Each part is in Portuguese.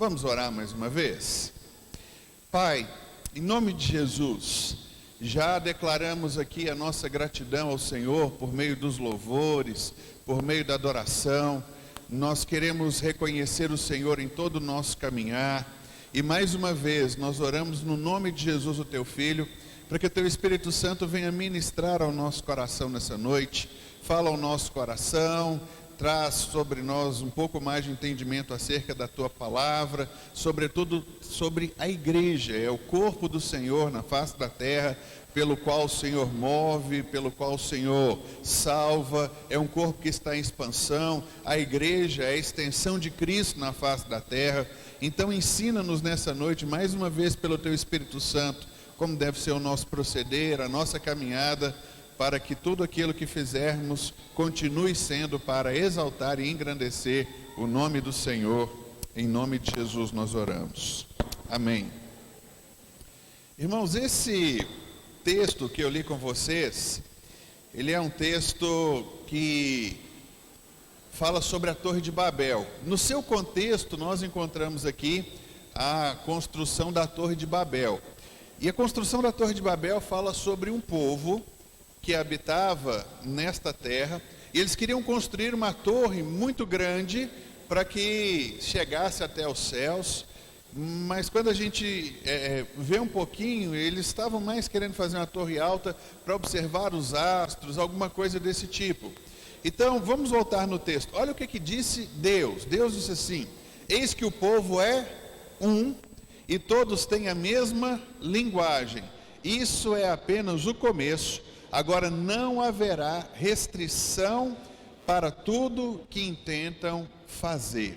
Vamos orar mais uma vez? Pai, em nome de Jesus, já declaramos aqui a nossa gratidão ao Senhor por meio dos louvores, por meio da adoração. Nós queremos reconhecer o Senhor em todo o nosso caminhar. E mais uma vez, nós oramos no nome de Jesus, o Teu Filho, para que o Teu Espírito Santo venha ministrar ao nosso coração nessa noite. Fala ao nosso coração, traz sobre nós um pouco mais de entendimento acerca da Tua palavra, sobretudo sobre a igreja, é o corpo do Senhor na face da terra, pelo qual o Senhor move, pelo qual o Senhor salva, é um corpo que está em expansão, a igreja é a extensão de Cristo na face da terra. Então ensina-nos nessa noite, mais uma vez pelo Teu Espírito Santo, como deve ser o nosso proceder, a nossa caminhada, para que tudo aquilo que fizermos continue sendo para exaltar e engrandecer o nome do Senhor. Em nome de Jesus nós oramos. Amém. Irmãos, esse texto que eu li com vocês, ele é um texto que fala sobre a Torre de Babel. No seu contexto, nós encontramos aqui a construção da Torre de Babel. E a construção da Torre de Babel fala sobre um povo que habitava nesta terra, e eles queriam construir uma torre muito grande para que chegasse até os céus, mas quando a gente vê um pouquinho, eles estavam mais querendo fazer uma torre alta para observar os astros, alguma coisa desse tipo. Então, vamos voltar no texto. Olha o que disse Deus. Deus disse assim: eis que o povo é um, e todos têm a mesma linguagem. Isso é apenas o começo. Agora não haverá restrição para tudo que intentam fazer.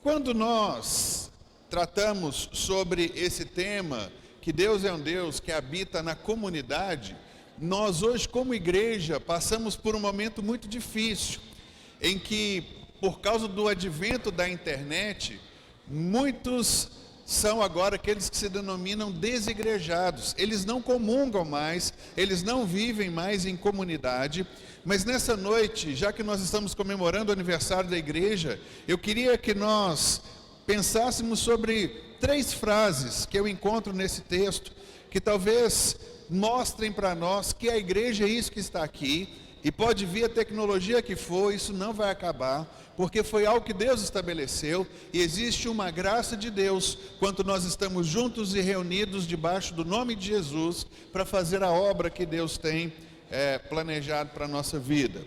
Quando nós tratamos sobre esse tema, que Deus é um Deus que habita na comunidade, nós hoje como igreja passamos por um momento muito difícil, em que por causa do advento da internet, muitos são agora aqueles que se denominam desigrejados. Eles não comungam mais, eles não vivem mais em comunidade. Mas nessa noite, já que nós estamos comemorando o aniversário da igreja, eu queria que nós pensássemos sobre 3 frases que eu encontro nesse texto, que talvez mostrem para nós que a igreja é isso que está aqui, e pode vir a tecnologia que for, isso não vai acabar, porque foi algo que Deus estabeleceu, e existe uma graça de Deus, quando nós estamos juntos e reunidos debaixo do nome de Jesus, para fazer a obra que Deus tem planejado para a nossa vida.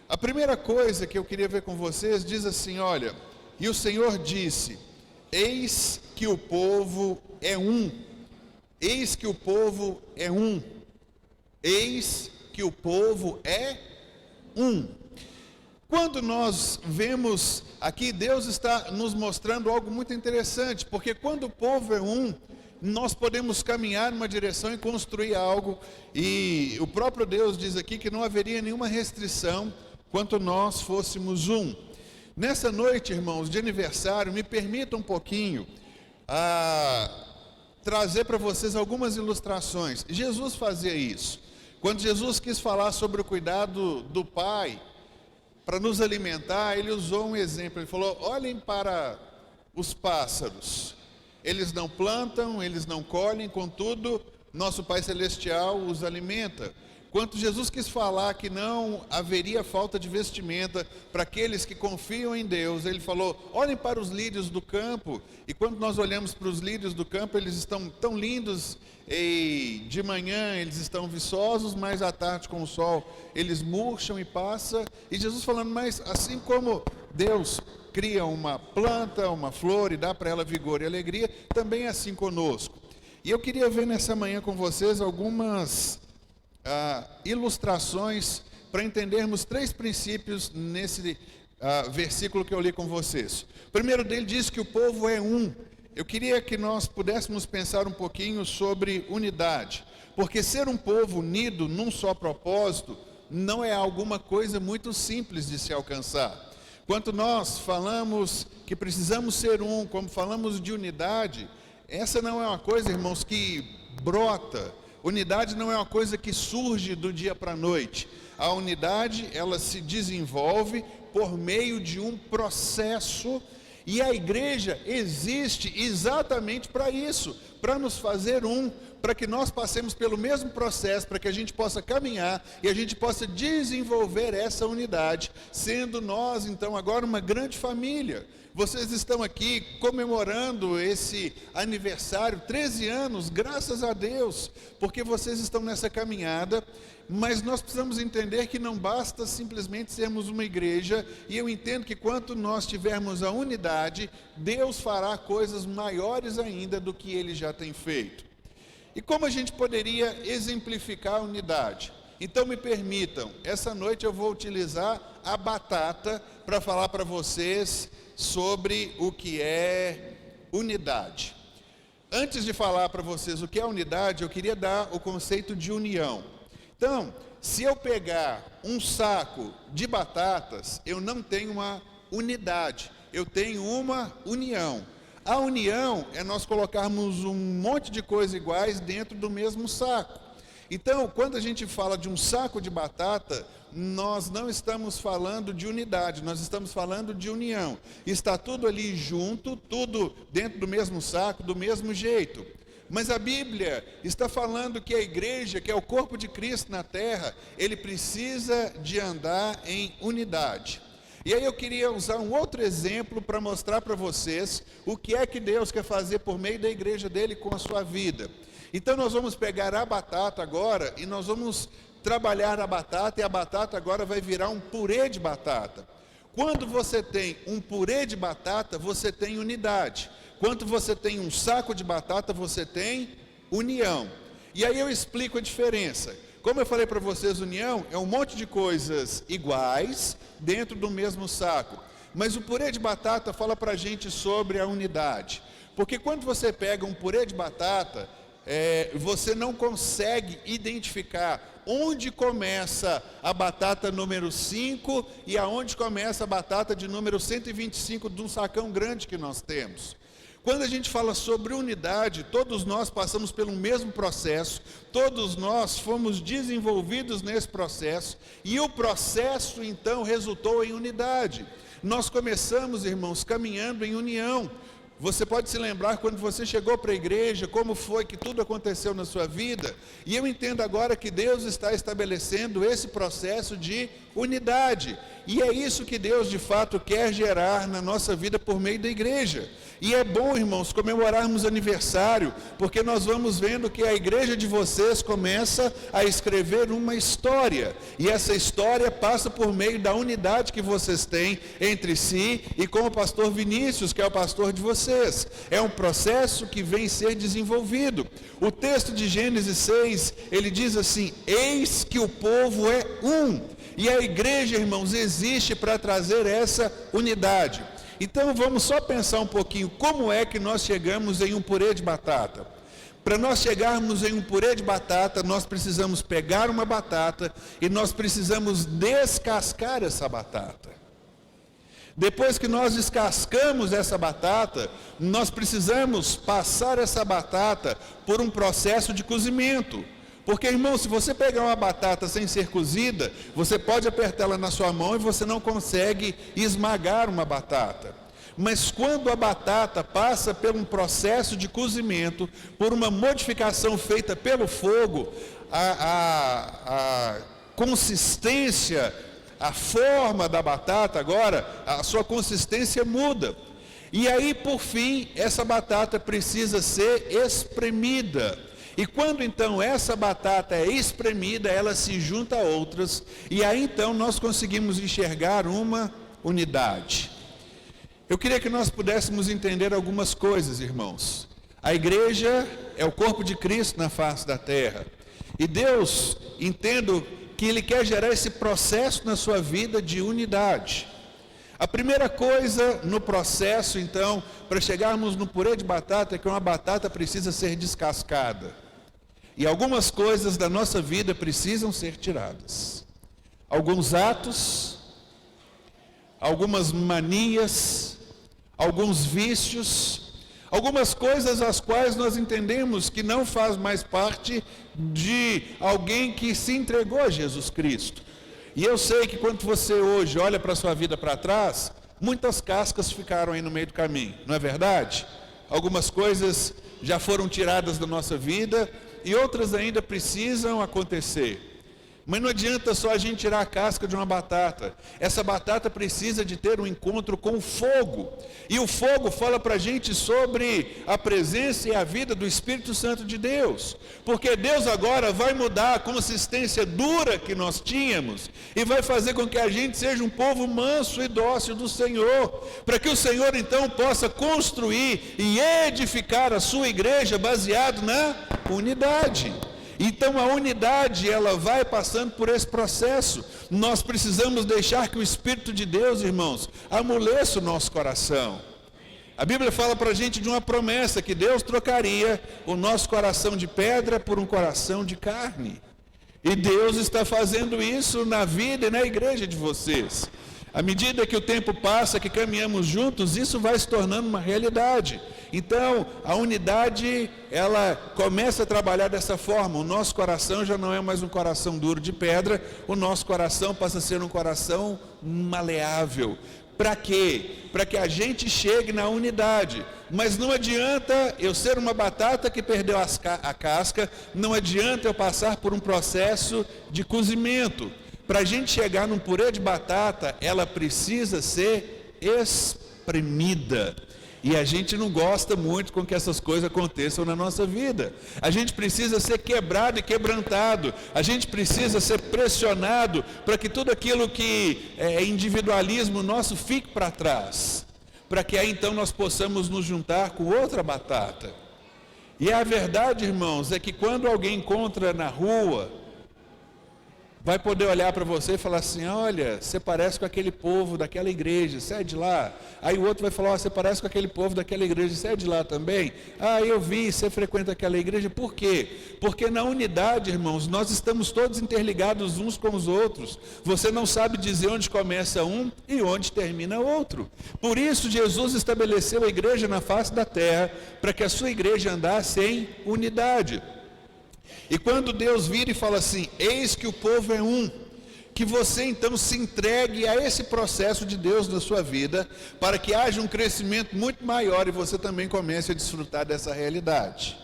A primeira coisa que eu queria ver com vocês, diz assim, olha, e o Senhor disse, eis que o povo é um, eis que o povo é um, eis que o povo é um. Quando nós vemos aqui, Deus está nos mostrando algo muito interessante, porque quando o povo é um, nós podemos caminhar numa direção e construir algo, e o próprio Deus diz aqui que não haveria nenhuma restrição quanto nós fôssemos um. Nessa noite, irmãos, de aniversário, me permita um pouquinho trazer para vocês algumas ilustrações. Jesus fazia isso. Quando Jesus quis falar sobre o cuidado do Pai para nos alimentar, ele usou um exemplo. Ele falou, olhem para os pássaros. Eles não plantam, eles não colhem, contudo, nosso Pai Celestial os alimenta. Quando Jesus quis falar que não haveria falta de vestimenta para aqueles que confiam em Deus, ele falou, olhem para os lírios do campo. E quando nós olhamos para os lírios do campo, eles estão tão lindos, e de manhã eles estão viçosos, mas à tarde com o sol eles murcham e passam. E Jesus falando, mas assim como Deus cria uma planta, uma flor e dá para ela vigor e alegria, também é assim conosco. E eu queria ver nessa manhã com vocês algumas ilustrações para entendermos 3 princípios nesse versículo que eu li com vocês. O primeiro dele diz que o povo é um. Eu queria que nós pudéssemos pensar um pouquinho sobre unidade, porque ser um povo unido num só propósito não é alguma coisa muito simples de se alcançar. Quando nós falamos que precisamos ser um, como falamos de unidade, essa não é uma coisa, irmãos, que brota. Unidade não é uma coisa que surge do dia para a noite. A unidade, ela se desenvolve por meio de um processo, E a igreja existe exatamente para isso, para nos fazer para que nós passemos pelo mesmo processo, para que a gente possa caminhar e a gente possa desenvolver essa unidade, sendo nós então agora uma grande família. Vocês estão aqui comemorando esse aniversário, 13 anos, graças a Deus, porque vocês estão nessa caminhada, mas nós precisamos entender que não basta simplesmente sermos uma igreja, e eu entendo que quanto nós tivermos a unidade, Deus fará coisas maiores ainda do que Ele já tem feito. E como a gente poderia exemplificar a unidade? Então me permitam, essa noite eu vou utilizar a batata para falar para vocês sobre o que é unidade. Antes de falar para vocês o que é unidade, eu queria dar o conceito de união. Então, se eu pegar um saco de batatas, eu não tenho uma unidade, eu tenho uma união. A união é nós colocarmos um monte de coisas iguais dentro do mesmo saco. Então, quando a gente fala de um saco de batata, nós não estamos falando de unidade, nós estamos falando de união. Está tudo ali junto, tudo dentro do mesmo saco, do mesmo jeito. Mas a Bíblia está falando que a igreja, que é o corpo de Cristo na terra, ele precisa de andar em unidade. E aí eu queria usar um outro exemplo para mostrar para vocês o que é que Deus quer fazer por meio da igreja dele com a sua vida. Então nós vamos pegar a batata agora e nós vamos trabalhar a batata, e a batata agora vai virar um purê de batata. Quando você tem um purê de batata, você tem unidade. Quando você tem um saco de batata, você tem união. E aí eu explico a diferença. Como eu falei para vocês, união é um monte de coisas iguais dentro do mesmo saco. Mas o purê de batata fala para a gente sobre a unidade. Porque quando você pega um purê de batata, você não consegue identificar onde começa a batata número 5 e aonde começa a batata de número 125 de um sacão grande que nós temos. Quando a gente fala sobre unidade, todos nós passamos pelo mesmo processo, todos nós fomos desenvolvidos nesse processo, e o processo então resultou em unidade. Nós começamos, irmãos, caminhando em união. Você pode se lembrar quando você chegou para a igreja, como foi que tudo aconteceu na sua vida, e eu entendo agora que Deus está estabelecendo esse processo de unidade, e é isso que Deus de fato quer gerar na nossa vida por meio da igreja. E é bom, irmãos, comemorarmos aniversário, porque nós vamos vendo que a igreja de vocês começa a escrever uma história, e essa história passa por meio da unidade que vocês têm entre si e com o pastor Vinícius, que é o pastor de vocês. É um processo que vem ser desenvolvido. O texto de Gênesis 6, ele diz assim: eis que o povo é um, e a igreja, irmãos, existe para trazer essa unidade. Então vamos só pensar um pouquinho, como é que nós chegamos em um purê de batata? Para nós chegarmos em um purê de batata, nós precisamos pegar uma batata e nós precisamos descascar essa batata. Depois que nós descascamos essa batata, nós precisamos passar essa batata por um processo de cozimento. Porque, irmão, se você pegar uma batata sem ser cozida, você pode apertar ela na sua mão e você não consegue esmagar uma batata. Mas quando a batata passa por um processo de cozimento, por uma modificação feita pelo fogo, a consistência, a forma da batata agora, a sua consistência muda. E aí, por fim, essa batata precisa ser espremida. E quando então essa batata é espremida, ela se junta a outras, e aí então nós conseguimos enxergar uma unidade. Eu queria que nós pudéssemos entender algumas coisas, irmãos. A igreja é o corpo de Cristo na face da terra, e Deus, entendo que Ele quer gerar esse processo na sua vida de unidade. A primeira coisa no processo, então, para chegarmos no purê de batata, é que uma batata precisa ser descascada. E algumas coisas da nossa vida precisam ser tiradas. Alguns atos, algumas manias, alguns vícios, algumas coisas as quais nós entendemos que não faz mais parte de alguém que se entregou a Jesus Cristo. E eu sei que quando você hoje olha para a sua vida para trás, muitas cascas ficaram aí no meio do caminho, não é verdade? Algumas coisas já foram tiradas da nossa vida e outras ainda precisam acontecer. Mas não adianta só a gente tirar a casca de uma batata. Essa batata precisa de ter um encontro com o fogo. E o fogo fala para a gente sobre a presença e a vida do Espírito Santo de Deus. Porque Deus agora vai mudar a consistência dura que nós tínhamos e vai fazer com que a gente seja um povo manso e dócil do Senhor. Para que o Senhor então possa construir e edificar a sua igreja baseado na unidade. Então a unidade, ela vai passando por esse processo. Nós precisamos deixar que o Espírito de Deus, irmãos, amoleça o nosso coração. A Bíblia fala para a gente de uma promessa, que Deus trocaria o nosso coração de pedra por um coração de carne. E Deus está fazendo isso na vida e na igreja de vocês. À medida que o tempo passa, que caminhamos juntos, isso vai se tornando uma realidade. Então, a unidade, ela começa a trabalhar dessa forma. O nosso coração já não é mais um coração duro de pedra, o nosso coração passa a ser um coração maleável. Para quê? Para que a gente chegue na unidade. Mas não adianta eu ser uma batata que perdeu a casca, não adianta eu passar por um processo de cozimento. Para a gente chegar num purê de batata, ela precisa ser espremida. E a gente não gosta muito com que essas coisas aconteçam na nossa vida. A gente precisa ser quebrado e quebrantado. A gente precisa ser pressionado para que tudo aquilo que é individualismo nosso fique para trás. Para que aí então nós possamos nos juntar com outra batata. E a verdade, irmãos, é que quando alguém encontra na rua, vai poder olhar para você e falar assim: olha, você parece com aquele povo daquela igreja, sai de lá. Aí o outro vai falar: você parece com aquele povo daquela igreja, sai de lá também. Ah, eu vi, você frequenta aquela igreja. Por quê? Porque na unidade, irmãos, nós estamos todos interligados uns com os outros. Você não sabe dizer onde começa um e onde termina outro. Por isso Jesus estabeleceu a igreja na face da terra, para que a sua igreja andasse em unidade. E quando Deus vira e fala assim: eis que o povo é um, que você então se entregue a esse processo de Deus na sua vida, para que haja um crescimento muito maior e você também comece a desfrutar dessa realidade.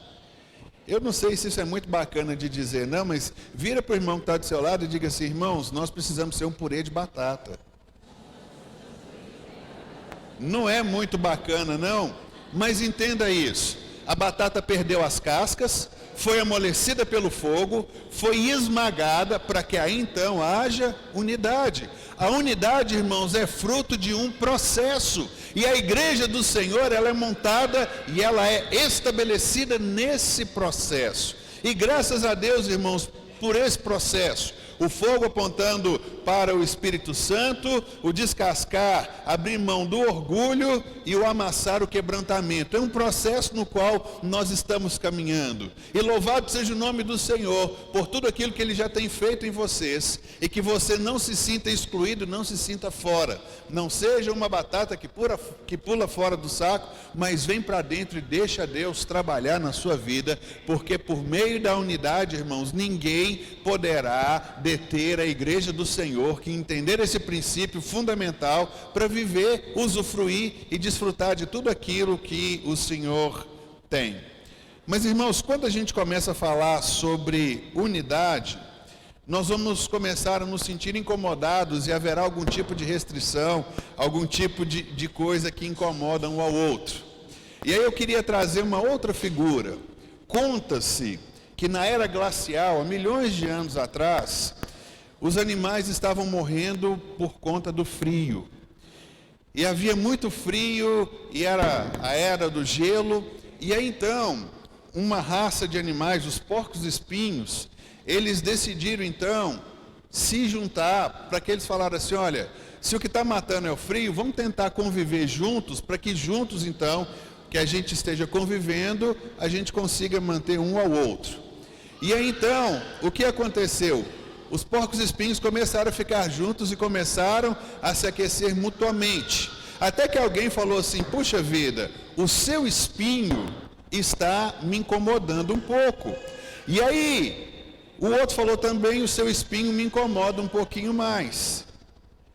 Eu não sei se isso é muito bacana de dizer, não, mas vira para o irmão que está do seu lado e diga assim: irmãos, nós precisamos ser um purê de batata. Não é muito bacana, não, mas entenda isso: a batata perdeu as cascas, foi amolecida pelo fogo, foi esmagada, para que aí então haja unidade. A unidade, irmãos, é fruto de um processo, e a igreja do Senhor, ela é montada e ela é estabelecida nesse processo. E graças a Deus, irmãos, por esse processo, o fogo apontando para o Espírito Santo, o descascar, abrir mão do orgulho e o amassar, o quebrantamento. É um processo no qual nós estamos caminhando. E louvado seja o nome do Senhor por tudo aquilo que Ele já tem feito em vocês, e que você não se sinta excluído, não se sinta fora. Não seja uma batata que pula fora do saco, mas vem para dentro e deixa Deus trabalhar na sua vida, porque por meio da unidade, irmãos, ninguém poderá deter a igreja do Senhor, que entender esse princípio fundamental para viver, usufruir e desfrutar de tudo aquilo que o Senhor tem. Mas, irmãos, quando a gente começa a falar sobre unidade, nós vamos começar a nos sentir incomodados e haverá algum tipo de restrição, algum tipo de coisa que incomoda um ao outro. E aí eu queria trazer uma outra figura. Conta-se que na era glacial, há milhões de anos atrás, os animais estavam morrendo por conta do frio. E havia muito frio, e era a era do gelo, e aí então, uma raça de animais, os porcos-espinhos, eles decidiram então se juntar, para que eles falaram assim: olha, se o que está matando é o frio, vamos tentar conviver juntos, para que juntos então, que a gente esteja convivendo, a gente consiga manter um ao outro. E aí então, o que aconteceu? Os porcos-espinhos começaram a ficar juntos e começaram a se aquecer mutuamente. Até que alguém falou assim: puxa vida, o seu espinho está me incomodando um pouco. E aí, o outro falou também: o seu espinho me incomoda um pouquinho mais.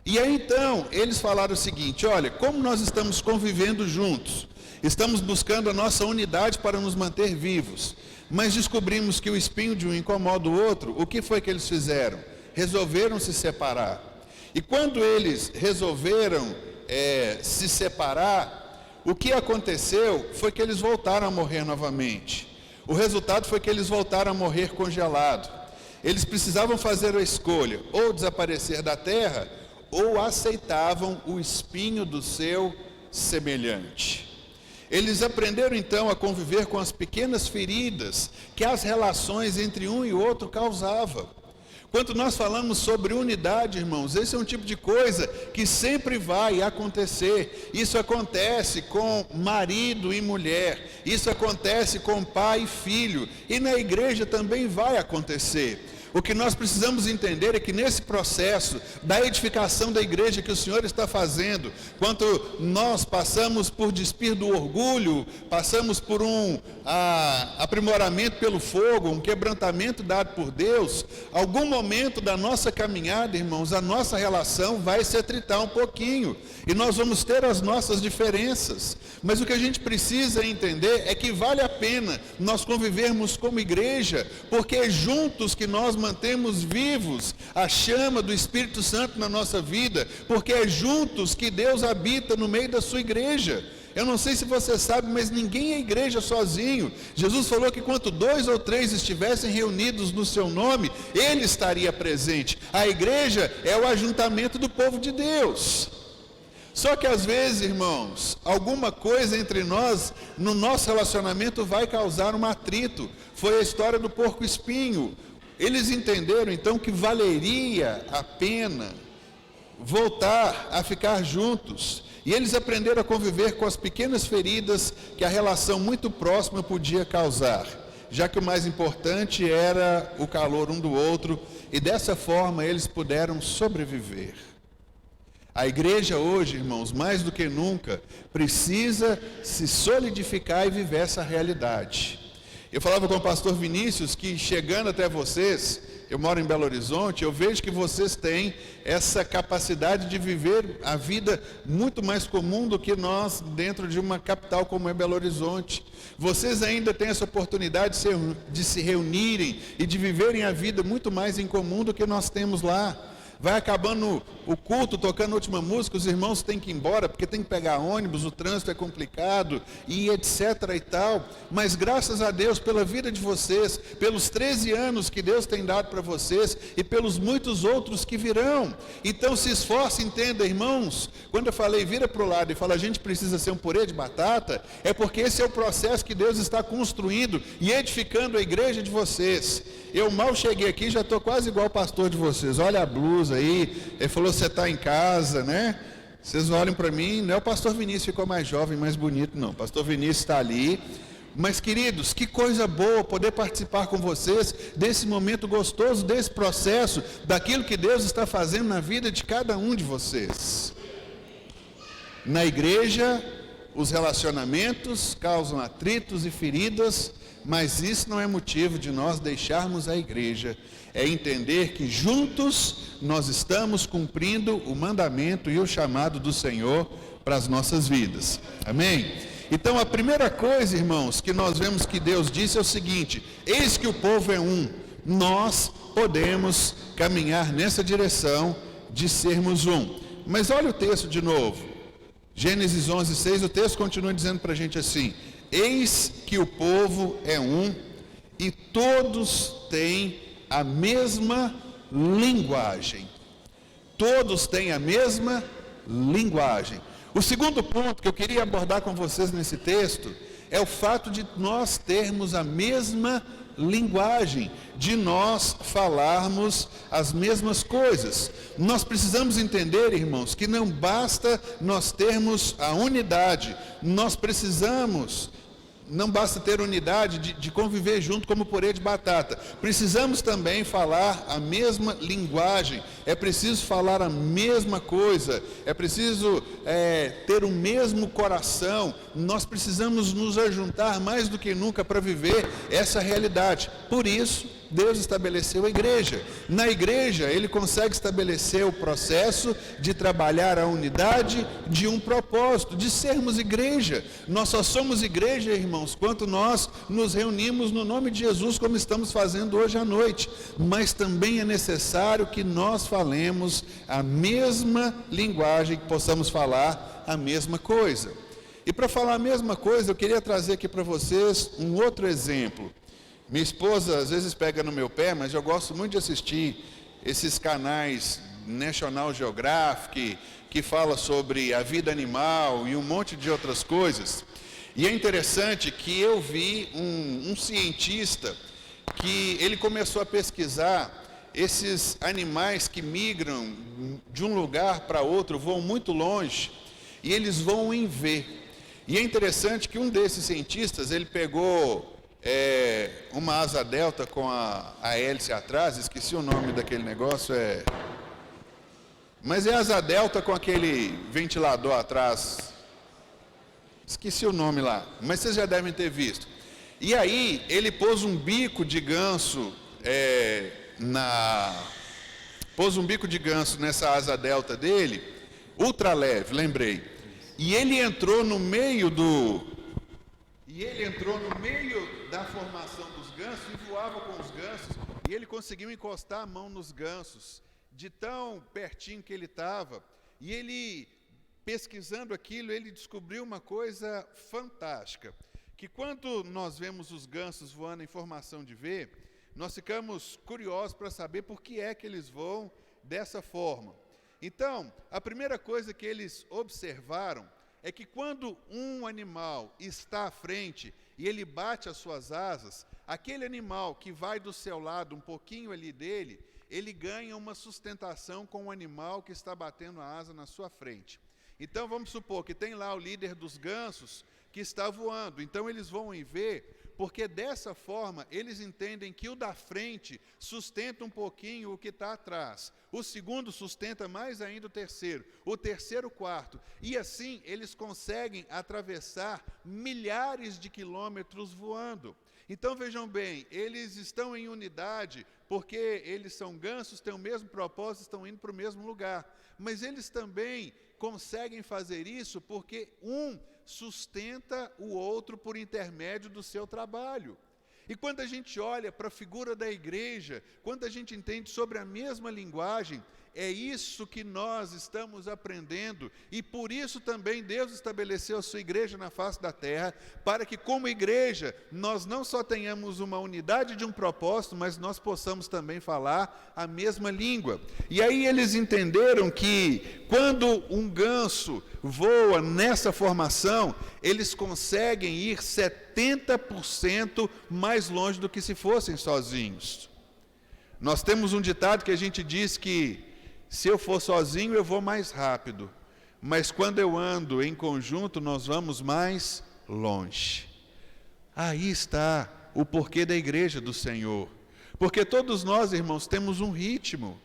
E aí então, eles falaram o seguinte: olha, como nós estamos convivendo juntos, estamos buscando a nossa unidade para nos manter vivos, mas descobrimos que o espinho de um incomoda o outro, o que foi que eles fizeram? Resolveram se separar. E quando eles resolveram se separar, o que aconteceu foi que eles voltaram a morrer novamente. O resultado foi que eles voltaram a morrer congelados. Eles precisavam fazer a escolha, ou desaparecer da terra, ou aceitavam o espinho do seu semelhante. Eles aprenderam então a conviver com as pequenas feridas que as relações entre um e outro causavam. Quando nós falamos sobre unidade, irmãos, esse é um tipo de coisa que sempre vai acontecer. Isso acontece com marido e mulher, isso acontece com pai e filho, e na igreja também vai acontecer. O que nós precisamos entender é que nesse processo da edificação da igreja que o Senhor está fazendo, quando nós passamos por despir do orgulho, passamos por um aprimoramento pelo fogo, um quebrantamento dado por Deus, algum momento da nossa caminhada, irmãos, a nossa relação vai se atritar um pouquinho, e nós vamos ter as nossas diferenças, mas o que a gente precisa entender é que vale a pena nós convivermos como igreja, porque é juntos que nós mantemos vivos a chama do Espírito Santo na nossa vida, porque é juntos que Deus habita no meio da sua igreja. Eu não sei se você sabe, mas ninguém é igreja sozinho. Jesus falou que quando 2 ou 3 estivessem reunidos no seu nome, Ele estaria presente. A igreja é o ajuntamento do povo de Deus. Só que às vezes, irmãos, alguma coisa entre nós, no nosso relacionamento, vai causar um atrito. Foi a história do porco-espinho. Eles entenderam então que valeria a pena voltar a ficar juntos. E eles aprenderam a conviver com as pequenas feridas que a relação muito próxima podia causar, já que o mais importante era o calor um do outro, e dessa forma eles puderam sobreviver. A igreja hoje, irmãos, mais do que nunca, precisa se solidificar e viver essa realidade. Eu falava com o pastor Vinícius que, chegando até vocês, eu moro em Belo Horizonte, eu vejo que vocês têm essa capacidade de viver a vida muito mais comum do que nós dentro de uma capital como é Belo Horizonte. Vocês ainda têm essa oportunidade de se reunirem e de viverem a vida muito mais em comum do que nós temos lá. Vai acabando o culto, tocando a última música, os irmãos têm que ir embora, porque tem que pegar ônibus, o trânsito é complicado, e etc e tal, mas graças a Deus pela vida de vocês, pelos 13 anos que Deus tem dado para vocês, e pelos muitos outros que virão. Então se esforce, entenda, irmãos, quando eu falei vira para o lado e fala a gente precisa ser um purê de batata, é porque esse é o processo que Deus está construindo e edificando a igreja de vocês. Eu mal cheguei aqui, já estou quase igual o pastor de vocês. Olha a blusa aí. Ele falou, você está em casa, né? Vocês olham para mim, não é o pastor Vinícius ficou mais jovem, mais bonito, não. O pastor Vinícius está ali. Mas, queridos, que coisa boa poder participar com vocês desse momento gostoso, desse processo, daquilo que Deus está fazendo na vida de cada um de vocês. Na igreja, os relacionamentos causam atritos e feridas, mas isso não é motivo de nós deixarmos a igreja. É entender que juntos nós estamos cumprindo o mandamento e o chamado do Senhor para as nossas vidas. Amém? Então a primeira coisa, irmãos, que nós vemos que Deus disse é o seguinte: eis que o povo é um. Nós podemos caminhar nessa direção de sermos um. Mas olha o texto de novo. Gênesis 11:6, o texto continua dizendo para a gente assim: eis que o povo é um e todos têm a mesma linguagem. Todos têm a mesma linguagem. O segundo ponto que eu queria abordar com vocês nesse texto é o fato de nós termos a mesma linguagem, de nós falarmos as mesmas coisas. Nós precisamos entender, irmãos, que não basta nós termos a unidade, não basta ter unidade de conviver junto como purê de batata. Precisamos também falar a mesma linguagem. É preciso falar a mesma coisa. É preciso ter o mesmo coração. Nós precisamos nos ajuntar mais do que nunca para viver essa realidade. Por isso, Deus estabeleceu a igreja. Na igreja, ele consegue estabelecer o processo de trabalhar a unidade de um propósito, de sermos igreja. Nós só somos igreja, irmãos, quando nós nos reunimos no nome de Jesus, como estamos fazendo hoje à noite. Mas também é necessário que nós falemos a mesma linguagem, que possamos falar a mesma coisa. E para falar a mesma coisa, eu queria trazer aqui para vocês um outro exemplo. Minha esposa às vezes pega no meu pé, mas eu gosto muito de assistir esses canais National Geographic, que fala sobre a vida animal e um monte de outras coisas. E é interessante que eu vi um cientista que ele começou a pesquisar esses animais que migram de um lugar para outro, voam muito longe, e eles voam em V. E é interessante que um desses cientistas, ele pegou uma asa delta com a hélice atrás, esqueci o nome daquele negócio, mas é asa delta com aquele ventilador atrás, esqueci o nome lá, mas vocês já devem ter visto. E aí ele pôs um bico de ganso nessa asa delta dele, ultra leve, lembrei. E ele entrou no meio da formação dos gansos e voava com os gansos, e ele conseguiu encostar a mão nos gansos, de tão pertinho que ele estava. E ele, pesquisando aquilo, ele descobriu uma coisa fantástica, que quando nós vemos os gansos voando em formação de V, nós ficamos curiosos para saber por que é que eles voam dessa forma. Então, a primeira coisa que eles observaram é que quando um animal está à frente e ele bate as suas asas, aquele animal que vai do seu lado, um pouquinho ali dele, ele ganha uma sustentação com o animal que está batendo a asa na sua frente. Então, vamos supor que tem lá o líder dos gansos que está voando, então eles vão em V, porque dessa forma eles entendem que o da frente sustenta um pouquinho o que está atrás, o segundo sustenta mais ainda o terceiro quarto, e assim eles conseguem atravessar milhares de quilômetros voando. Então vejam bem, eles estão em unidade, porque eles são gansos, têm o mesmo propósito, estão indo para o mesmo lugar, mas eles também conseguem fazer isso porque um sustenta o outro por intermédio do seu trabalho. E quando a gente olha para a figura da igreja, quando a gente entende sobre a mesma linguagem, é isso que nós estamos aprendendo, e por isso também Deus estabeleceu a sua igreja na face da terra, para que como igreja, nós não só tenhamos uma unidade de um propósito, mas nós possamos também falar a mesma língua. E aí eles entenderam que quando um ganso voa nessa formação, eles conseguem ir 70% mais longe do que se fossem sozinhos. Nós temos um ditado que a gente diz que se eu for sozinho eu vou mais rápido, mas quando eu ando em conjunto nós vamos mais longe. Aí está o porquê da igreja do Senhor, porque todos nós, irmãos, temos um ritmo,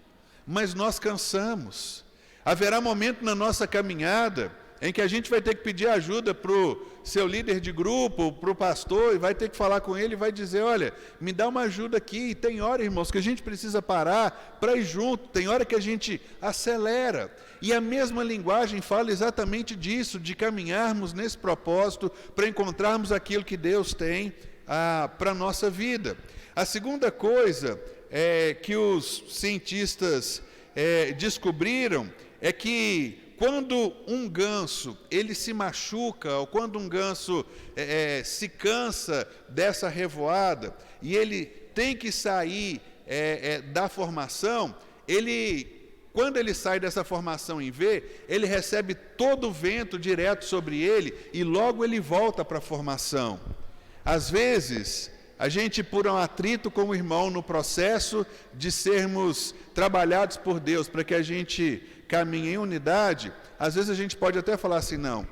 mas nós cansamos. Haverá momento na nossa caminhada em que a gente vai ter que pedir ajuda para o seu líder de grupo, para o pastor, e vai ter que falar com ele e vai dizer, olha, me dá uma ajuda aqui. E tem hora, irmãos, que a gente precisa parar para ir junto, tem hora que a gente acelera. E a mesma linguagem fala exatamente disso, de caminharmos nesse propósito, para encontrarmos aquilo que Deus tem para a nossa vida. A segunda coisa que os cientistas descobriram é que quando um ganso ele se machuca, ou quando um ganso se cansa dessa revoada, e ele tem que sair da formação, quando ele sai dessa formação em V, ele recebe todo o vento direto sobre ele, e logo ele volta para a formação. Às vezes, a gente, por um atrito com o irmão no processo de sermos trabalhados por Deus, para que a gente caminhe em unidade, às vezes a gente pode até falar assim, não,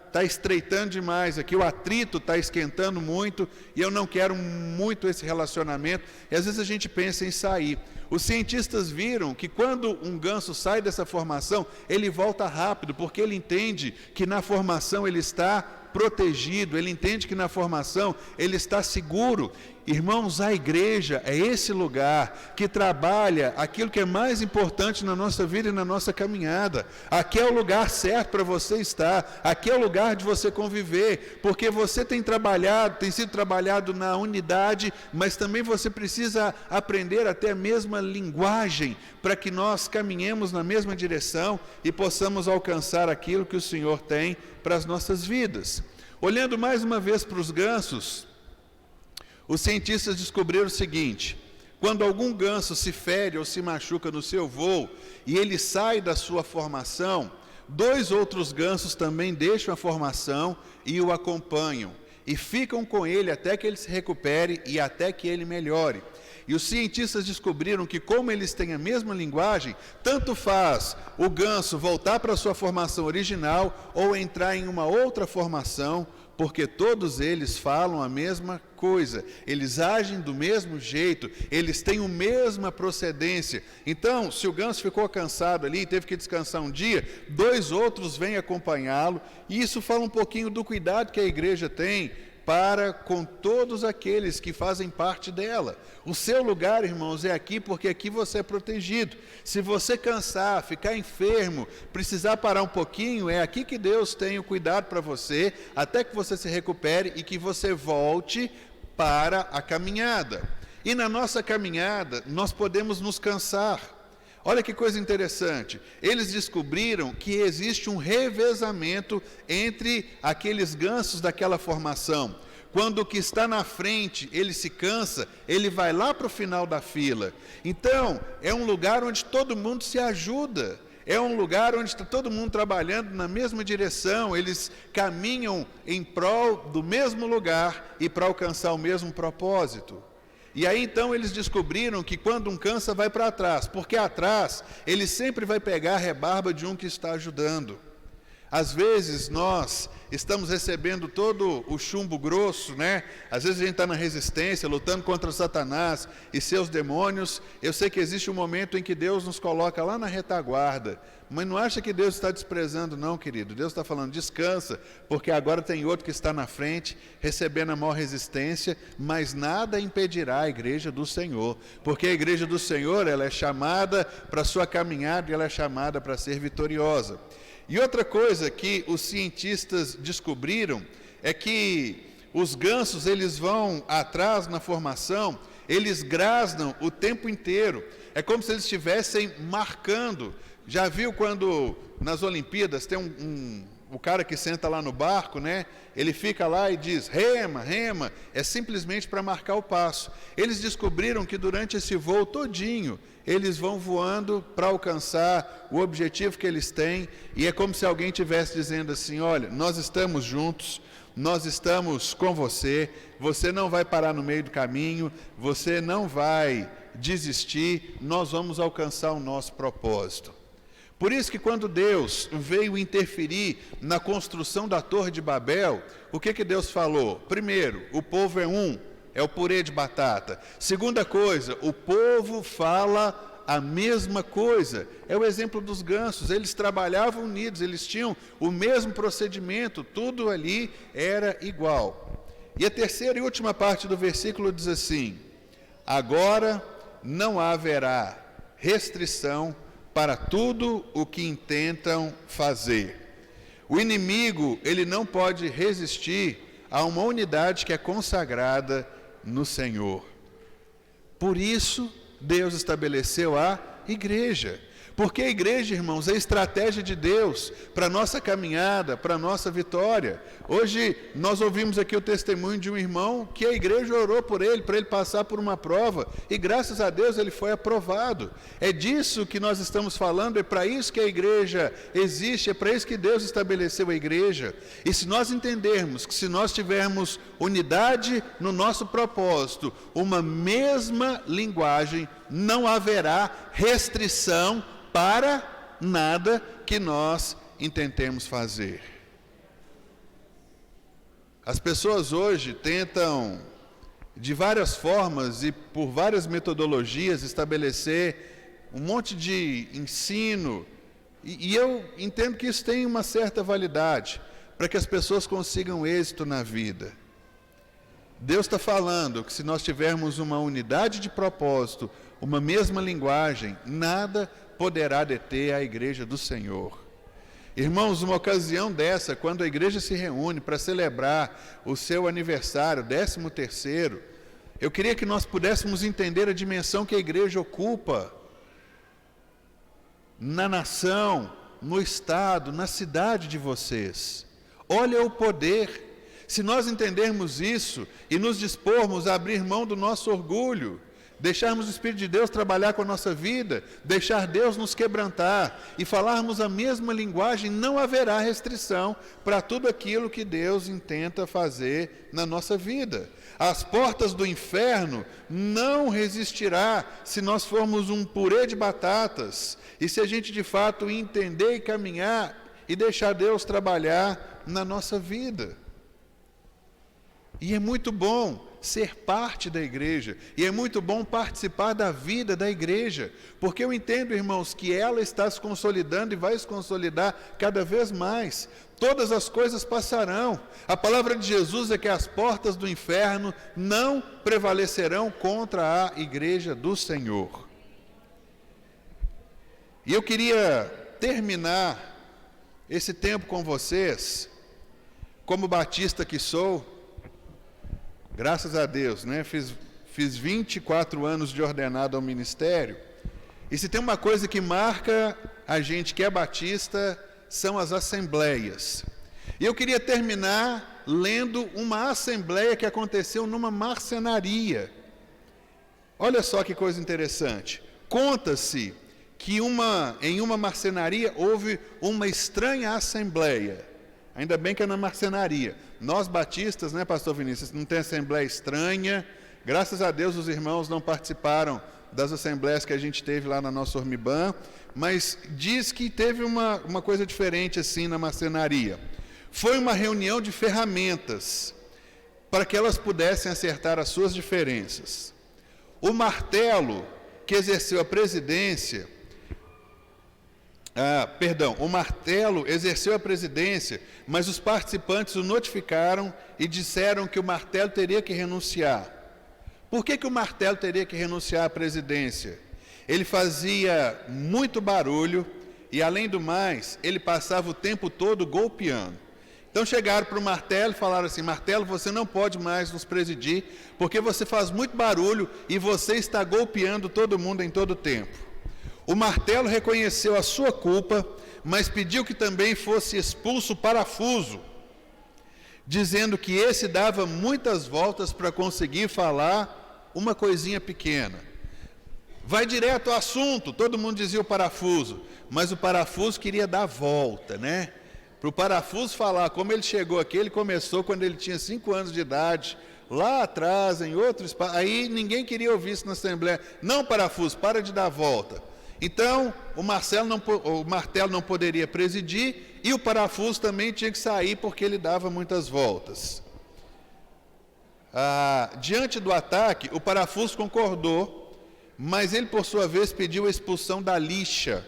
está estreitando demais aqui, o atrito está esquentando muito, e eu não quero muito esse relacionamento, e às vezes a gente pensa em sair. Os cientistas viram que quando um ganso sai dessa formação, ele volta rápido, porque ele entende que na formação ele está protegido, ele entende que na formação ele está seguro. Irmãos, a igreja é esse lugar que trabalha aquilo que é mais importante na nossa vida e na nossa caminhada. Aqui é o lugar certo para você estar, aqui é o lugar de você conviver, porque você tem sido trabalhado na unidade, mas também você precisa aprender até a mesma linguagem para que nós caminhemos na mesma direção e possamos alcançar aquilo que o Senhor tem para as nossas vidas. Olhando mais uma vez para os gansos, os cientistas descobriram o seguinte: quando algum ganso se fere ou se machuca no seu voo e ele sai da sua formação, 2 outros gansos também deixam a formação e o acompanham, e ficam com ele até que ele se recupere e até que ele melhore. E os cientistas descobriram que, como eles têm a mesma linguagem, tanto faz o ganso voltar para a sua formação original ou entrar em uma outra formação, porque todos eles falam a mesma coisa, eles agem do mesmo jeito, eles têm a mesma procedência. Então, se o ganso ficou cansado ali e teve que descansar um dia, 2 outros vêm acompanhá-lo, e isso fala um pouquinho do cuidado que a igreja tem para com todos aqueles que fazem parte dela. O seu lugar, irmãos, é aqui, porque aqui você é protegido. Se você cansar, ficar enfermo, precisar parar um pouquinho, é aqui que Deus tem o cuidado para você, até que você se recupere e que você volte para a caminhada. E na nossa caminhada, nós podemos nos cansar. Olha que coisa interessante, eles descobriram que existe um revezamento entre aqueles gansos daquela formação. Quando o que está na frente, ele se cansa, ele vai lá para o final da fila. Então, é um lugar onde todo mundo se ajuda, é um lugar onde está todo mundo trabalhando na mesma direção, eles caminham em prol do mesmo lugar e para alcançar o mesmo propósito. E aí então eles descobriram que quando um cansa, vai para trás, porque atrás ele sempre vai pegar a rebarba de um que está ajudando. Às vezes nós estamos recebendo todo o chumbo grosso, né? Às vezes a gente está na resistência, lutando contra Satanás e seus demônios. Eu sei que existe um momento em que Deus nos coloca lá na retaguarda, mas não acha que Deus está desprezando não, querido. Deus está falando, descansa, porque agora tem outro que está na frente, recebendo a maior resistência, mas nada impedirá a igreja do Senhor, porque a igreja do Senhor, ela é chamada para a sua caminhada e ela é chamada para ser vitoriosa. E outra coisa que os cientistas descobriram é que os gansos, eles vão atrás na formação, eles grasnam o tempo inteiro. É como se eles estivessem marcando. Já viu quando nas Olimpíadas tem o cara que senta lá no barco, né? Ele fica lá e diz, rema, rema, é simplesmente para marcar o passo. Eles descobriram que durante esse voo todinho, eles vão voando para alcançar o objetivo que eles têm, e é como se alguém estivesse dizendo assim, olha, nós estamos juntos, nós estamos com você, você não vai parar no meio do caminho, você não vai desistir, nós vamos alcançar o nosso propósito. Por isso que quando Deus veio interferir na construção da Torre de Babel, o que Deus falou? Primeiro, o povo é um, é o purê de batata. Segunda coisa, o povo fala a mesma coisa. É o exemplo dos gansos, eles trabalhavam unidos, eles tinham o mesmo procedimento, tudo ali era igual. E a terceira e última parte do versículo diz assim, agora não haverá restrição para tudo o que intentam fazer. O inimigo, ele não pode resistir a uma unidade que é consagrada no Senhor. Por isso, Deus estabeleceu a igreja. Porque a igreja, irmãos, é a estratégia de Deus para a nossa caminhada, para a nossa vitória. Hoje nós ouvimos aqui o testemunho de um irmão que a igreja orou por ele, para ele passar por uma prova, e graças a Deus ele foi aprovado. É disso que nós estamos falando, é para isso que a igreja existe, é para isso que Deus estabeleceu a igreja. E se nós entendermos que se nós tivermos unidade no nosso propósito, uma mesma linguagem, não haverá restrição para nada que nós intentemos fazer. As pessoas hoje tentam, de várias formas e por várias metodologias, estabelecer um monte de ensino, e eu entendo que isso tem uma certa validade, para que as pessoas consigam êxito na vida. Deus está falando que se nós tivermos uma unidade de propósito, uma mesma linguagem, nada poderá deter a igreja do Senhor. Irmãos, uma ocasião dessa, quando a igreja se reúne para celebrar o seu aniversário, 13º, eu queria que nós pudéssemos entender a dimensão que a igreja ocupa na nação, no estado, na cidade de vocês. Olha o poder. Se nós entendermos isso e nos dispormos a abrir mão do nosso orgulho, deixarmos o Espírito de Deus trabalhar com a nossa vida, deixar Deus nos quebrantar e falarmos a mesma linguagem, não haverá restrição para tudo aquilo que Deus intenta fazer na nossa vida. As portas do inferno não resistirá se nós formos um purê de batatas e se a gente de fato entender e caminhar e deixar Deus trabalhar na nossa vida. E é muito bom ser parte da igreja, e é muito bom participar da vida da igreja, porque eu entendo, irmãos, que ela está se consolidando e vai se consolidar cada vez mais. Todas as coisas passarão. A palavra de Jesus é que as portas do inferno não prevalecerão contra a igreja do Senhor. E eu queria terminar esse tempo com vocês, como batista que sou, graças a Deus, né? Fiz 24 anos de ordenado ao ministério. E se tem uma coisa que marca a gente que é batista, são as assembleias. E eu queria terminar lendo uma assembleia que aconteceu numa marcenaria. Olha só que coisa interessante. Conta-se que em uma marcenaria houve uma estranha assembleia. Ainda bem que é na marcenaria. Nós batistas, né, pastor Vinícius, não tem assembleia estranha. Graças a Deus os irmãos não participaram das assembleias que a gente teve lá na nossa Ormiban, mas diz que teve uma coisa diferente assim na marcenaria. Foi uma reunião de ferramentas, para que elas pudessem acertar as suas diferenças. O martelo que exerceu a presidência, o martelo exerceu a presidência, mas os participantes o notificaram e disseram que o martelo teria que renunciar. Por que o martelo teria que renunciar à presidência? Ele fazia muito barulho e, além do mais, ele passava o tempo todo golpeando. Então chegaram para o martelo e falaram assim: martelo, você não pode mais nos presidir, porque você faz muito barulho e você está golpeando todo mundo em todo o tempo. O martelo reconheceu a sua culpa, mas pediu que também fosse expulso o parafuso, dizendo que esse dava muitas voltas para conseguir falar uma coisinha pequena. Vai direto ao assunto, todo mundo dizia o parafuso, mas o parafuso queria dar volta, né? Para o parafuso falar como ele chegou aqui, ele começou quando ele tinha 5 anos de idade, lá atrás, em outro espaço, aí ninguém queria ouvir isso na Assembleia. Não, parafuso, para de dar volta. Então, o martelo não poderia presidir e o parafuso também tinha que sair porque ele dava muitas voltas. Diante do ataque, o parafuso concordou, mas ele, por sua vez, pediu a expulsão da lixa.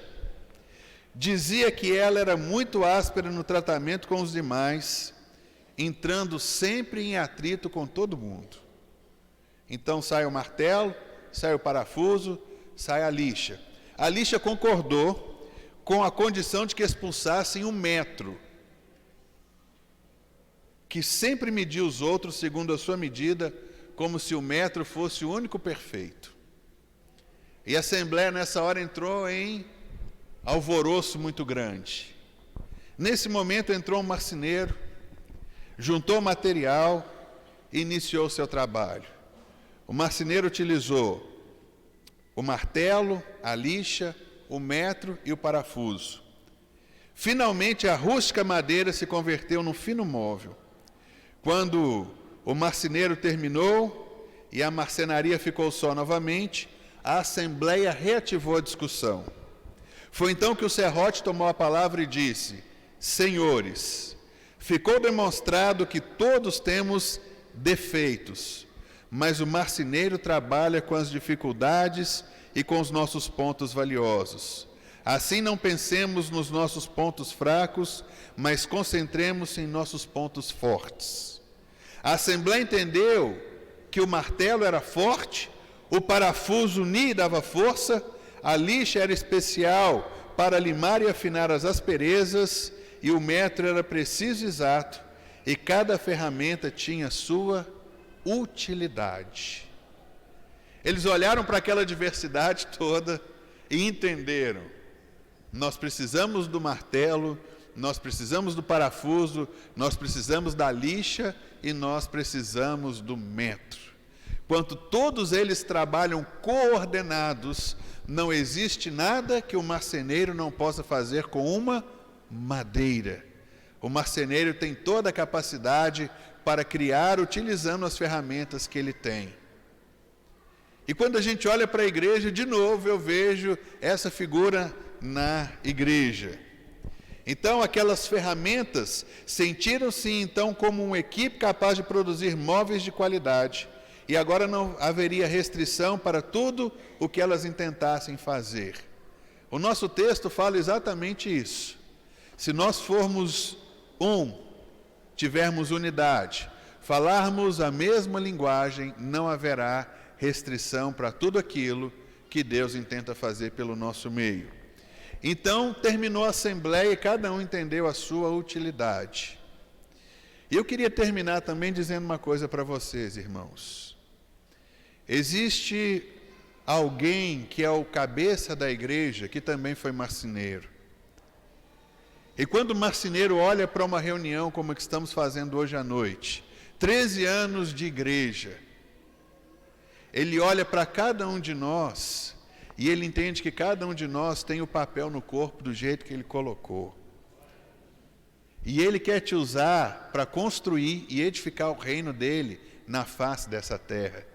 Dizia que ela era muito áspera no tratamento com os demais, entrando sempre em atrito com todo mundo. Então sai o martelo, sai o parafuso, sai a lixa. A lixa concordou com a condição de que expulsassem o metro, que sempre mediu os outros segundo a sua medida, como se o metro fosse o único perfeito. E a Assembleia nessa hora entrou em alvoroço muito grande. Nesse momento entrou um marceneiro, juntou material e iniciou o seu trabalho. O marceneiro utilizou o martelo, a lixa, o metro e o parafuso. Finalmente, a rústica madeira se converteu num fino móvel. Quando o marceneiro terminou e a marcenaria ficou só novamente, a Assembleia reativou a discussão. Foi então que o serrote tomou a palavra e disse: senhores, ficou demonstrado que todos temos defeitos, mas o marceneiro trabalha com as dificuldades e com os nossos pontos valiosos. Assim não pensemos nos nossos pontos fracos, mas concentremos em nossos pontos fortes. A Assembleia entendeu que o martelo era forte, o parafuso unir dava força, a lixa era especial para limar e afinar as asperezas, e o metro era preciso e exato, e cada ferramenta tinha sua utilidade. Eles olharam para aquela diversidade toda e entenderam: nós precisamos do martelo, nós precisamos do parafuso, nós precisamos da lixa e nós precisamos do metro. Quando todos eles trabalham coordenados, não existe nada que o marceneiro não possa fazer com uma madeira. O marceneiro tem toda a capacidade para criar utilizando as ferramentas que ele tem. E quando a gente olha para a igreja, de novo eu vejo essa figura na igreja. Então aquelas ferramentas sentiram-se então como uma equipe capaz de produzir móveis de qualidade, e agora não haveria restrição para tudo o que elas intentassem fazer. O nosso texto fala exatamente isso. Se nós formos tivermos unidade, falarmos a mesma linguagem, não haverá restrição para tudo aquilo que Deus intenta fazer pelo nosso meio. Então, terminou a assembleia e cada um entendeu a sua utilidade. E eu queria terminar também dizendo uma coisa para vocês, irmãos. Existe alguém que é o cabeça da igreja, que também foi marceneiro. E quando o marceneiro olha para uma reunião como a que estamos fazendo hoje à noite, 13 anos de igreja, ele olha para cada um de nós e ele entende que cada um de nós tem o papel no corpo do jeito que ele colocou. E ele quer te usar para construir e edificar o reino dele na face dessa terra.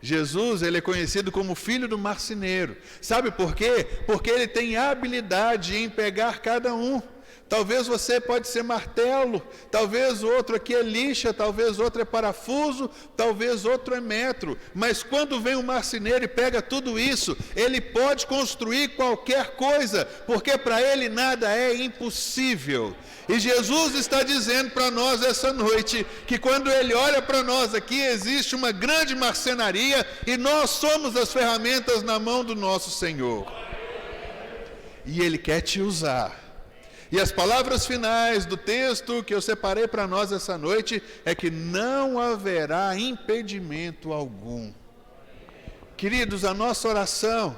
Jesus, ele é conhecido como filho do marceneiro. Sabe por quê? Porque ele tem habilidade em pegar cada um. Talvez você pode ser martelo, talvez outro aqui é lixa, talvez outro é parafuso, talvez outro é metro. Mas quando vem um marceneiro e pega tudo isso, ele pode construir qualquer coisa, porque para ele nada é impossível. E Jesus está dizendo para nós essa noite, que quando ele olha para nós aqui, existe uma grande marcenaria, e nós somos as ferramentas na mão do nosso Senhor. E ele quer te usar. E as palavras finais do texto que eu separei para nós essa noite é que não haverá impedimento algum. Queridos, a nossa oração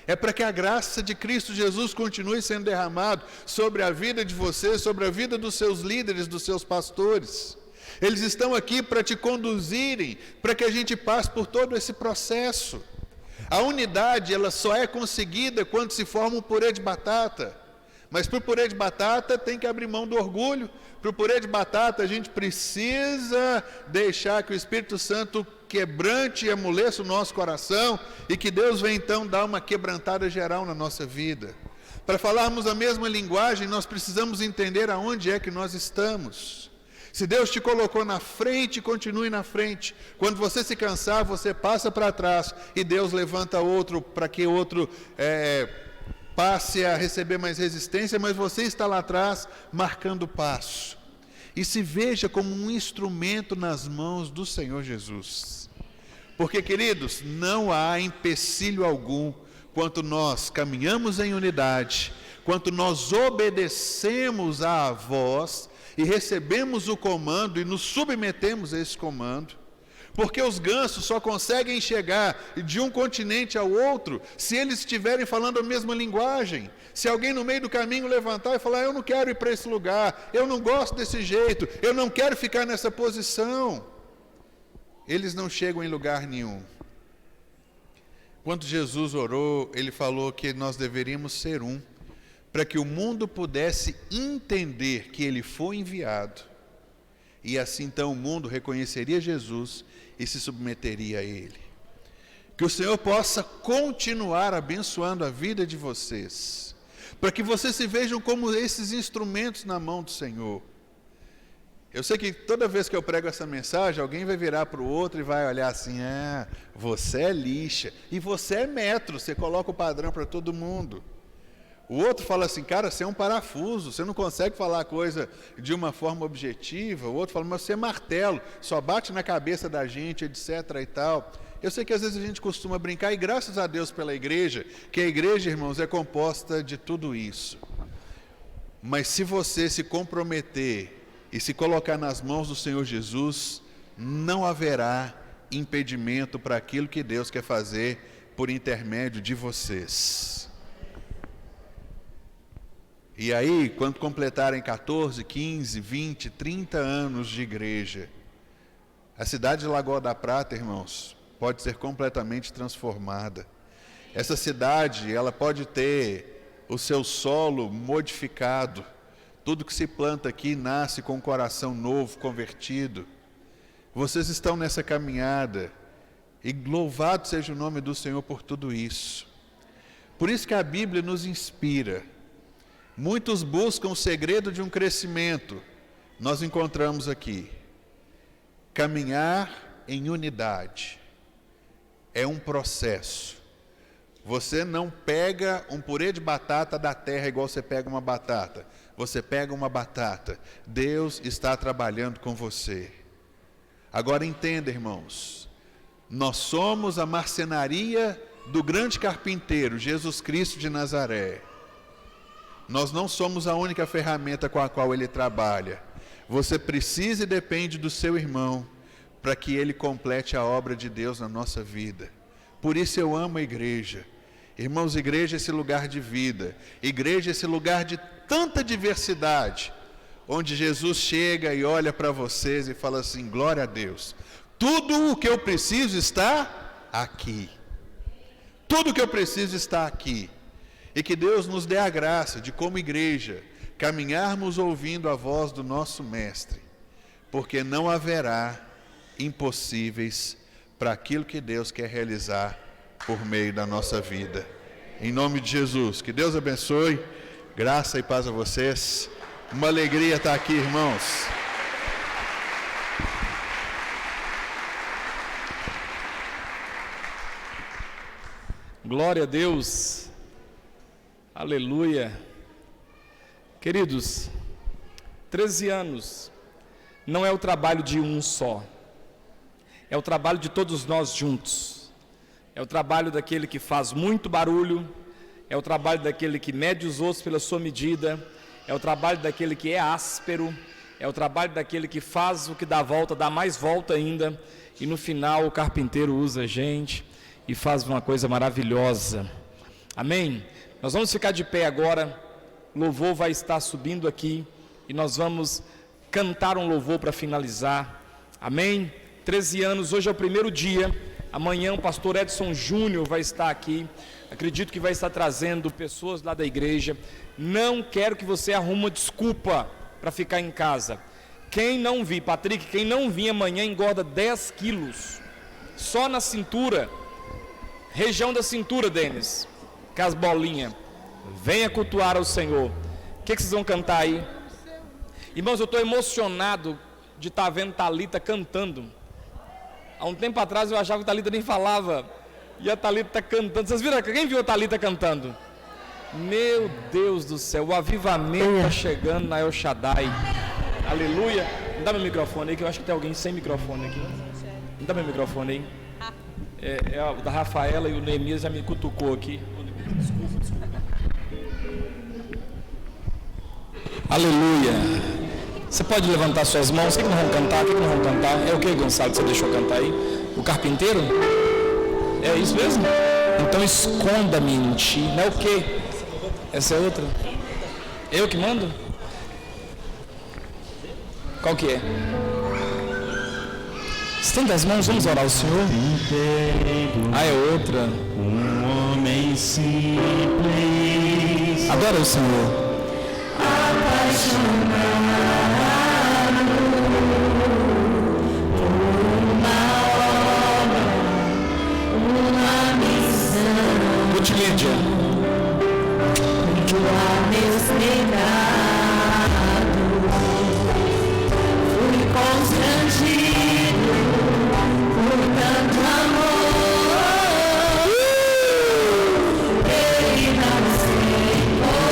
é para que a graça de Cristo Jesus continue sendo derramado sobre a vida de vocês, sobre a vida dos seus líderes, dos seus pastores. Eles estão aqui para te conduzirem, para que a gente passe por todo esse processo. A unidade, ela só é conseguida quando se forma um purê de batata. Mas para o purê de batata tem que abrir mão do orgulho. Para o purê de batata a gente precisa deixar que o Espírito Santo quebrante e amoleça o nosso coração, e que Deus venha então dar uma quebrantada geral na nossa vida. Para falarmos a mesma linguagem, nós precisamos entender aonde é que nós estamos. Se Deus te colocou na frente, continue na frente. Quando você se cansar, você passa para trás, e Deus levanta outro para que outro passe a receber mais resistência, mas você está lá atrás marcando o passo. E se veja como um instrumento nas mãos do Senhor Jesus. Porque, queridos, não há empecilho algum quanto nós caminhamos em unidade, quanto nós obedecemos à voz e recebemos o comando e nos submetemos a esse comando. Porque os gansos só conseguem chegar de um continente ao outro se eles estiverem falando a mesma linguagem. Se alguém no meio do caminho levantar e falar: eu não quero ir para esse lugar, eu não gosto desse jeito, eu não quero ficar nessa posição, eles não chegam em lugar nenhum. Quando Jesus orou, ele falou que nós deveríamos ser um, para que o mundo pudesse entender que ele foi enviado, e assim então o mundo reconheceria Jesus e se submeteria a ele. Que o Senhor possa continuar abençoando a vida de vocês, para que vocês se vejam como esses instrumentos na mão do Senhor. Eu sei que toda vez que eu prego essa mensagem, alguém vai virar para o outro e vai olhar assim: você é lixa, e você é metro, você coloca o padrão para todo mundo. O outro fala assim, cara, você é um parafuso, você não consegue falar a coisa de uma forma objetiva. O outro fala, mas você é martelo, só bate na cabeça da gente, etc. e tal. Eu sei que às vezes a gente costuma brincar, e graças a Deus pela igreja, que a igreja, irmãos, é composta de tudo isso. Mas se você se comprometer e se colocar nas mãos do Senhor Jesus, não haverá impedimento para aquilo que Deus quer fazer por intermédio de vocês. E aí, quando completarem 14, 15, 20, 30 anos de igreja, a cidade de Lagoa da Prata, irmãos, pode ser completamente transformada. Essa cidade, ela pode ter o seu solo modificado. Tudo que se planta aqui nasce com um coração novo, convertido. Vocês estão nessa caminhada, e louvado seja o nome do Senhor por tudo isso. Por isso que a Bíblia nos inspira. Muitos buscam o segredo de um crescimento. Nós encontramos aqui. Caminhar em unidade é um processo. Você não pega um purê de batata da terra igual você pega uma batata. Você pega uma batata. Deus está trabalhando com você. Agora entenda, irmãos. Nós somos a marcenaria do grande carpinteiro, Jesus Cristo de Nazaré. Nós não somos a única ferramenta com a qual Ele trabalha. Você precisa e depende do seu irmão para que ele complete a obra de Deus na nossa vida. Por isso eu amo a igreja. Irmãos, igreja é esse lugar de vida. Igreja é esse lugar de tanta diversidade, onde Jesus chega e olha para vocês e fala assim, glória a Deus. Tudo o que eu preciso está aqui. Tudo o que eu preciso está aqui. E que Deus nos dê a graça de, como igreja, caminharmos ouvindo a voz do nosso Mestre, porque não haverá impossíveis para aquilo que Deus quer realizar por meio da nossa vida. Em nome de Jesus, que Deus abençoe, graça e paz a vocês. Uma alegria estar aqui, irmãos. Glória a Deus. Aleluia. Queridos, 13 anos não é o trabalho de um só. É o trabalho de todos nós juntos. É o trabalho daquele que faz muito barulho. É o trabalho daquele que mede os outros pela sua medida. É o trabalho daquele que é áspero. É o trabalho daquele que faz o que dá volta, dá mais volta ainda. E no final o carpinteiro usa a gente e faz uma coisa maravilhosa. Amém? Nós vamos ficar de pé agora. O louvor vai estar subindo aqui. E nós vamos cantar um louvor para finalizar. Amém? 13 anos, hoje é o primeiro dia. Amanhã o pastor Edson Júnior vai estar aqui. Acredito que vai estar trazendo pessoas lá da igreja. Não quero que você arrume uma desculpa para ficar em casa. Quem não vir, Patrick, quem não vir amanhã engorda 10 quilos. Só na cintura. Região da cintura, Denis. Com as bolinhas. Venha cultuar ao Senhor. O que vocês vão cantar aí? Irmãos, eu estou emocionado de estar vendo Thalita cantando. Há um tempo atrás eu achava que Thalita nem falava. E a Thalita está cantando. Vocês viram? Quem viu a Thalita cantando? Meu Deus do céu, o avivamento está chegando na El Shaddai. Aleluia. Me dá meu microfone aí, que eu acho que tem alguém sem microfone aqui. Me dá meu microfone aí. É o da Rafaela e o Neemias já me cutucou aqui. Desculpa. Aleluia. Você pode levantar suas mãos. O que nós vamos cantar? O que nós vamos cantar? É o que, Gonçalo, que você deixou cantar aí? O carpinteiro? É isso mesmo? Então esconda-me em ti. Não é o que? Essa é outra? Eu que mando? Qual que é? Estenda as mãos, vamos orar ao Senhor. Ah, é outra. Um homem simples. Adora o Senhor. Apaixonado por uma obra, uma missão. Rutilídia. Perdoar meus pecados. Fui constrangido por tanto amor. Ele não se importa.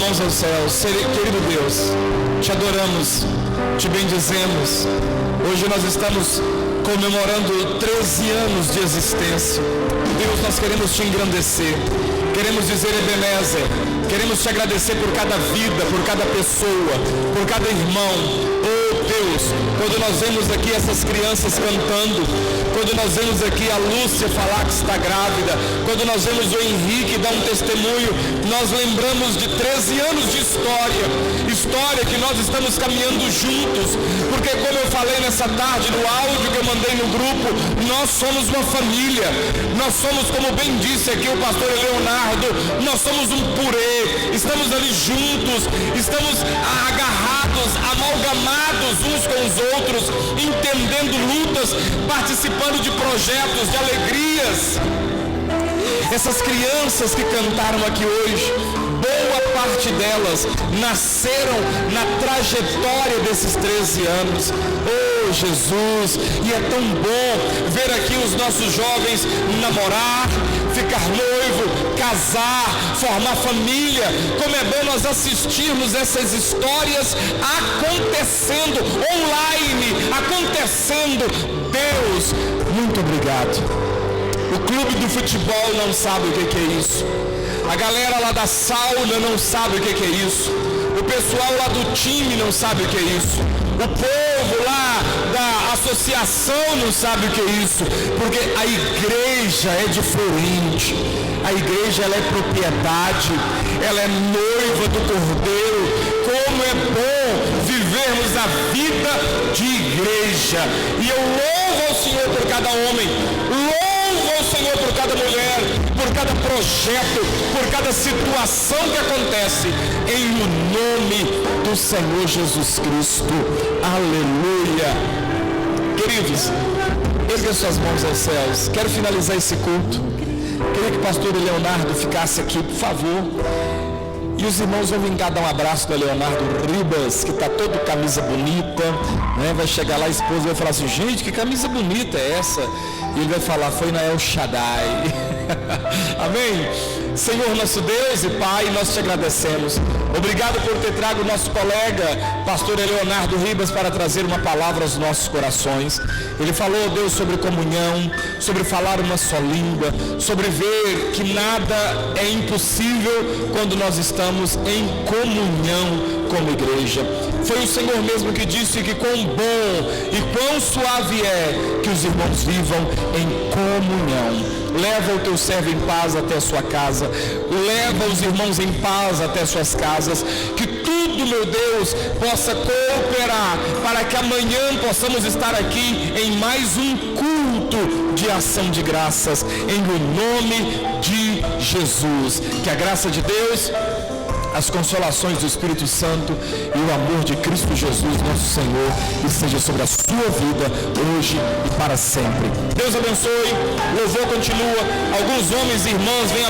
mãos aos céus. Querido Deus, te adoramos, te bendizemos. Hoje nós estamos comemorando 13 anos de existência. Deus, nós queremos te engrandecer, queremos dizer Ebenezer, queremos te agradecer por cada vida, por cada pessoa, por cada irmão. Oh Deus, quando nós vemos aqui essas crianças cantando, quando nós vemos aqui a Lúcia falar que está grávida, quando nós vemos o Henrique dar um testemunho, nós lembramos de 13 anos de história que nós estamos caminhando juntos, porque como eu falei nessa tarde no áudio que eu mandei no grupo, nós somos uma família, nós somos, como bem disse aqui o pastor Leonardo, nós somos um purê, estamos ali juntos, estamos agarrados, amalgamados uns com os outros, entendendo lutas, participando de projetos, de alegrias. Essas crianças que cantaram aqui hoje, boa parte delas nasceram na trajetória desses 13 anos. Oh Jesus, e é tão bom ver aqui os nossos jovens namorar, ficar noivo, casar, formar família. Como é bom nós assistirmos essas histórias acontecendo online, acontecendo. Deus, muito obrigado. O clube do futebol não sabe o que é isso. A galera lá da sauna não sabe o que é isso. O pessoal lá do time não sabe o que é isso. O povo lá da associação não sabe o que é isso. Porque a igreja é diferente. A igreja, ela é propriedade. Ela é noiva do Cordeiro. Como é bom vivermos a vida de igreja. E eu louvo ao Senhor por cada homem. Louvo ao Senhor por cada mulher, por cada projeto, por cada situação que acontece, em o nome do Senhor Jesus Cristo. Aleluia. Queridos, erguem suas mãos aos céus. Quero finalizar esse culto. Queria que o pastor Leonardo ficasse aqui, por favor. E os irmãos vão vir cá dar um abraço do Leonardo Ribas, que está todo camisa bonita, né? Vai chegar lá, a esposa vai falar assim: gente, que camisa bonita é essa? E ele vai falar: foi na El Shaddai. Amém? Senhor nosso Deus e Pai, nós te agradecemos. Obrigado por ter trago o nosso colega, pastor Leonardo Ribas, para trazer uma palavra aos nossos corações. Ele falou, Deus, sobre comunhão, sobre falar uma só língua, sobre ver que nada é impossível quando nós estamos em comunhão como igreja. Foi o Senhor mesmo que disse que quão bom e quão suave é que os irmãos vivam em comunhão. Leva o teu servo em paz até a sua casa, leva os irmãos em paz até suas casas, que tudo, meu Deus, possa cooperar para que amanhã possamos estar aqui em mais um culto de ação de graças, em nome de Jesus. Que a graça de Deus, as consolações do Espírito Santo e o amor de Cristo Jesus, nosso Senhor, esteja sobre a sua vida, hoje e para sempre. Deus abençoe, louvor continua. Alguns homens e irmãs venham